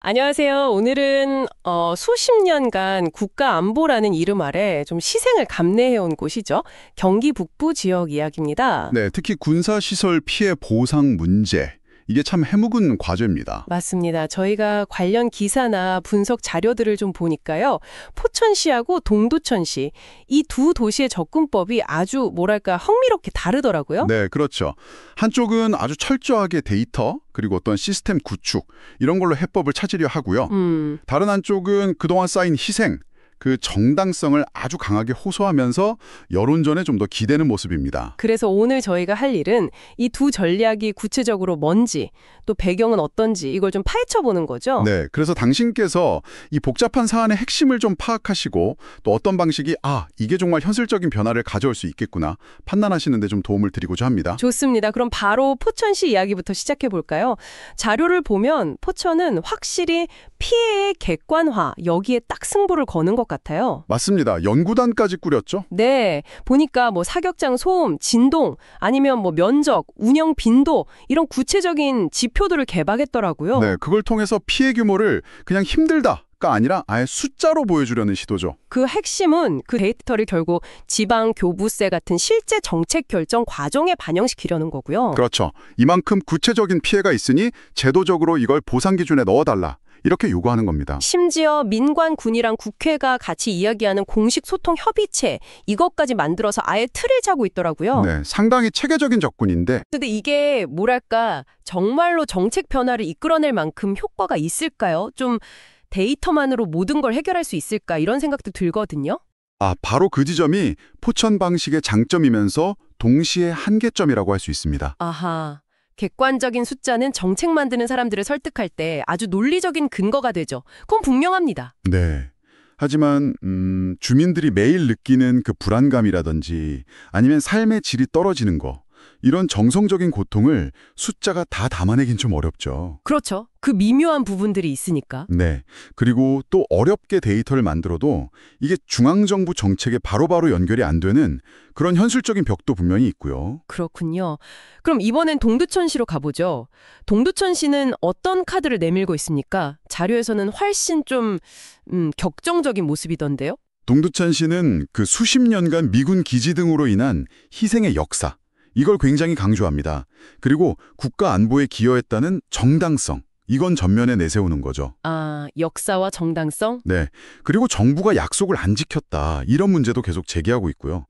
안녕하세요. 오늘은 수십 년간 국가안보라는 이름 아래 좀 희생을 감내해온 곳이죠. 경기 북부 지역 이야기입니다. 네, 특히 군사시설 피해 보상 문제. 이게 참 해묵은 과제입니다. 맞습니다. 저희가 관련 기사나 분석 자료들을 좀 보니까요. 포천시하고 동두천시, 이 두 도시의 접근법이 아주 뭐랄까 흥미롭게 다르더라고요. 네, 그렇죠. 한쪽은 아주 철저하게 데이터, 그리고 어떤 시스템 구축, 이런 걸로 해법을 찾으려 하고요. 다른 한쪽은 그동안 쌓인 희생, 그 정당성을 아주 강하게 호소하면서 여론전에 좀 더 기대는 모습입니다. 그래서 오늘 저희가 할 일은 이 두 전략이 구체적으로 뭔지, 또 배경은 어떤지 이걸 좀 파헤쳐보는 거죠. 네, 그래서 당신께서 이 복잡한 사안의 핵심을 좀 파악하시고 또 어떤 방식이 이게 정말 현실적인 변화를 가져올 수 있겠구나 판단하시는 데 좀 도움을 드리고자 합니다. 좋습니다. 그럼 바로 포천시 이야기부터 시작해 볼까요? 자료를 보면 포천은 확실히 피해의 객관화, 여기에 딱 승부를 거는 것 같아요. 맞습니다. 연구단까지 꾸렸죠? 네, 보니까 뭐 사격장 소음, 진동, 아니면 뭐 면적, 운영 빈도 이런 구체적인 지표들을 개박했더라고요. 네, 그걸 통해서 피해 규모를 그냥 힘들다가 아니라 아예 숫자로 보여주려는 시도죠. 그 핵심은 그 데이터를 결국 지방 교부세 같은 실제 정책 결정 과정에 반영시키려는 거고요. 그렇죠. 이만큼 구체적인 피해가 있으니 제도적으로 이걸 보상 기준에 넣어달라. 이렇게 요구하는 겁니다. 심지어 민관, 군이랑 국회가 같이 이야기하는 공식 소통 협의체 이것까지 만들어서 아예 틀을 짜고 있더라고요. 네, 상당히 체계적인 접근인데 근데 이게 뭐랄까 정말로 정책 변화를 이끌어낼 만큼 효과가 있을까요? 좀 데이터만으로 모든 걸 해결할 수 있을까 이런 생각도 들거든요. 바로 그 지점이 포천 방식의 장점이면서 동시에 한계점이라고 할 수 있습니다. 아하. 객관적인 숫자는 정책 만드는 사람들을 설득할 때 아주 논리적인 근거가 되죠. 그건 분명합니다. 네. 하지만 주민들이 매일 느끼는 그 불안감이라든지 아니면 삶의 질이 떨어지는 거 이런 정성적인 고통을 숫자가 다 담아내긴 좀 어렵죠. 그렇죠. 그 미묘한 부분들이 있으니까. 네. 그리고 또 어렵게 데이터를 만들어도 이게 중앙정부 정책에 바로바로 연결이 안 되는 그런 현실적인 벽도 분명히 있고요. 그렇군요. 그럼 이번엔 동두천시로 가보죠. 동두천시는 어떤 카드를 내밀고 있습니까? 자료에서는 훨씬 좀 격정적인 모습이던데요? 동두천시는 그 수십 년간 미군 기지 등으로 인한 희생의 역사, 이걸 굉장히 강조합니다. 그리고 국가 안보에 기여했다는 정당성, 이건 전면에 내세우는 거죠. 역사와 정당성? 네. 그리고 정부가 약속을 안 지켰다, 이런 문제도 계속 제기하고 있고요.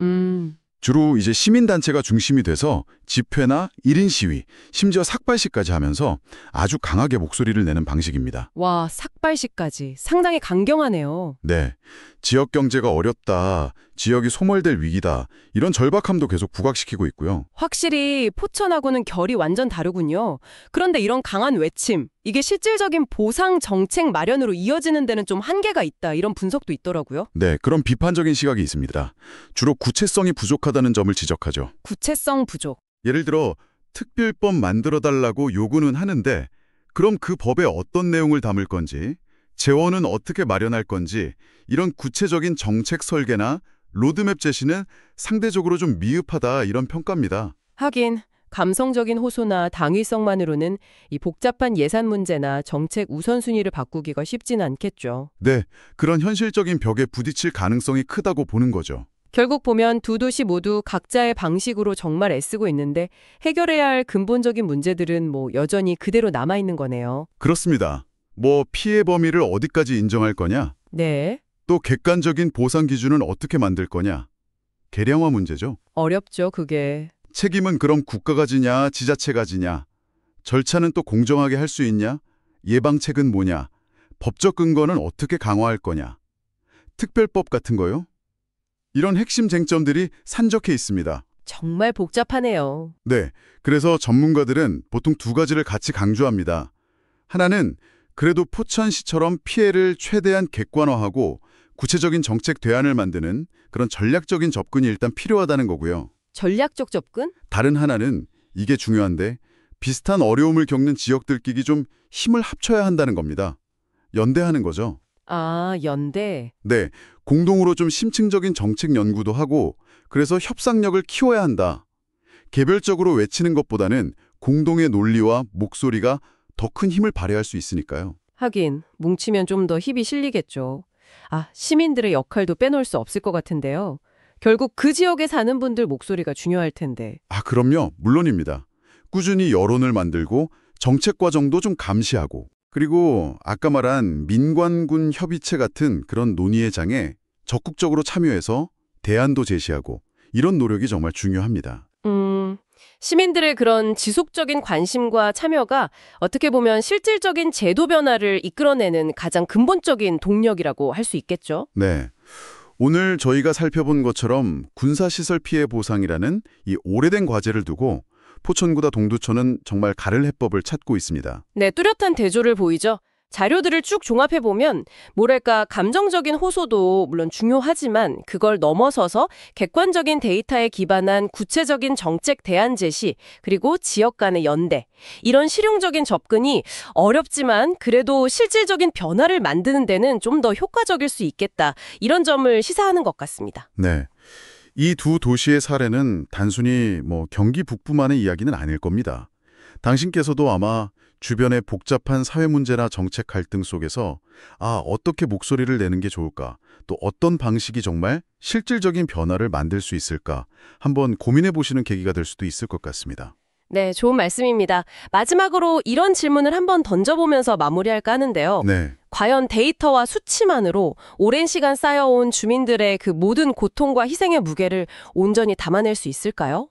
주로 이제 시민단체가 중심이 돼서 집회나 1인 시위, 심지어 삭발시까지 하면서 아주 강하게 목소리를 내는 방식입니다. 와, 삭발시까지. 상당히 강경하네요. 네. 지역 경제가 어렵다, 지역이 소멸될 위기다, 이런 절박함도 계속 부각시키고 있고요. 확실히 포천하고는 결이 완전 다르군요. 그런데 이런 강한 외침, 이게 실질적인 보상 정책 마련으로 이어지는 데는 좀 한계가 있다, 이런 분석도 있더라고요. 네, 그런 비판적인 시각이 있습니다. 주로 구체성이 부족하다는 점을 지적하죠. 구체성 부족. 예를 들어 특별법 만들어달라고 요구는 하는데 그럼 그 법에 어떤 내용을 담을 건지, 재원은 어떻게 마련할 건지 이런 구체적인 정책 설계나 로드맵 제시는 상대적으로 좀 미흡하다, 이런 평가입니다. 하긴 감성적인 호소나 당위성만으로는 이 복잡한 예산 문제나 정책 우선순위를 바꾸기가 쉽지는 않겠죠. 네, 그런 현실적인 벽에 부딪힐 가능성이 크다고 보는 거죠. 결국 보면 두 도시 모두 각자의 방식으로 정말 애쓰고 있는데 해결해야 할 근본적인 문제들은 여전히 그대로 남아있는 거네요. 그렇습니다. 피해 범위를 어디까지 인정할 거냐? 네. 또 객관적인 보상 기준은 어떻게 만들 거냐? 계량화 문제죠. 어렵죠, 그게. 책임은 그럼 국가가 지냐, 지자체가 지냐? 절차는 또 공정하게 할 수 있냐? 예방책은 뭐냐? 법적 근거는 어떻게 강화할 거냐? 특별법 같은 거요? 이런 핵심 쟁점들이 산적해 있습니다. 정말 복잡하네요. 네, 그래서 전문가들은 보통 두 가지를 같이 강조합니다. 하나는 그래도 포천시처럼 피해를 최대한 객관화하고 구체적인 정책 대안을 만드는 그런 전략적인 접근이 일단 필요하다는 거고요. 전략적 접근? 다른 하나는 이게 중요한데 비슷한 어려움을 겪는 지역들끼리 좀 힘을 합쳐야 한다는 겁니다. 연대하는 거죠. 연대. 네, 공동으로 좀 심층적인 정책 연구도 하고 그래서 협상력을 키워야 한다. 개별적으로 외치는 것보다는 공동의 논리와 목소리가 더 큰 힘을 발휘할 수 있으니까요. 하긴 뭉치면 좀 더 힘이 실리겠죠. 시민들의 역할도 빼놓을 수 없을 것 같은데요. 결국 그 지역에 사는 분들 목소리가 중요할 텐데. 그럼요. 물론입니다. 꾸준히 여론을 만들고 정책 과정도 좀 감시하고 그리고 아까 말한 민관군 협의체 같은 그런 논의의 장에 적극적으로 참여해서 대안도 제시하고 이런 노력이 정말 중요합니다. 시민들의 그런 지속적인 관심과 참여가 어떻게 보면 실질적인 제도 변화를 이끌어내는 가장 근본적인 동력이라고 할 수 있겠죠. 네. 오늘 저희가 살펴본 것처럼 군사시설 피해 보상이라는 이 오래된 과제를 두고 포천구다 동두천은 정말 가를 해법을 찾고 있습니다. 네, 뚜렷한 대조를 보이죠. 자료들을 쭉 종합해보면 뭐랄까 감정적인 호소도 물론 중요하지만 그걸 넘어서서 객관적인 데이터에 기반한 구체적인 정책 대안 제시 그리고 지역 간의 연대 이런 실용적인 접근이 어렵지만 그래도 실질적인 변화를 만드는 데는 좀 더 효과적일 수 있겠다 이런 점을 시사하는 것 같습니다. 네. 이 두 도시의 사례는 단순히 경기 북부만의 이야기는 아닐 겁니다. 당신께서도 아마 주변의 복잡한 사회 문제나 정책 갈등 속에서 어떻게 목소리를 내는 게 좋을까, 또 어떤 방식이 정말 실질적인 변화를 만들 수 있을까 한번 고민해 보시는 계기가 될 수도 있을 것 같습니다. 네, 좋은 말씀입니다. 마지막으로 이런 질문을 한번 던져보면서 마무리할까 하는데요. 네. 과연 데이터와 수치만으로 오랜 시간 쌓여온 주민들의 그 모든 고통과 희생의 무게를 온전히 담아낼 수 있을까요?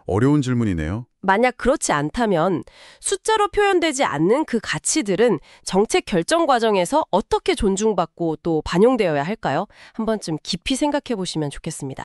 어려운 질문이네요. 만약 그렇지 않다면 숫자로 표현되지 않는 그 가치들은 정책 결정 과정에서 어떻게 존중받고 또 반영되어야 할까요? 한 번쯤 깊이 생각해 보시면 좋겠습니다.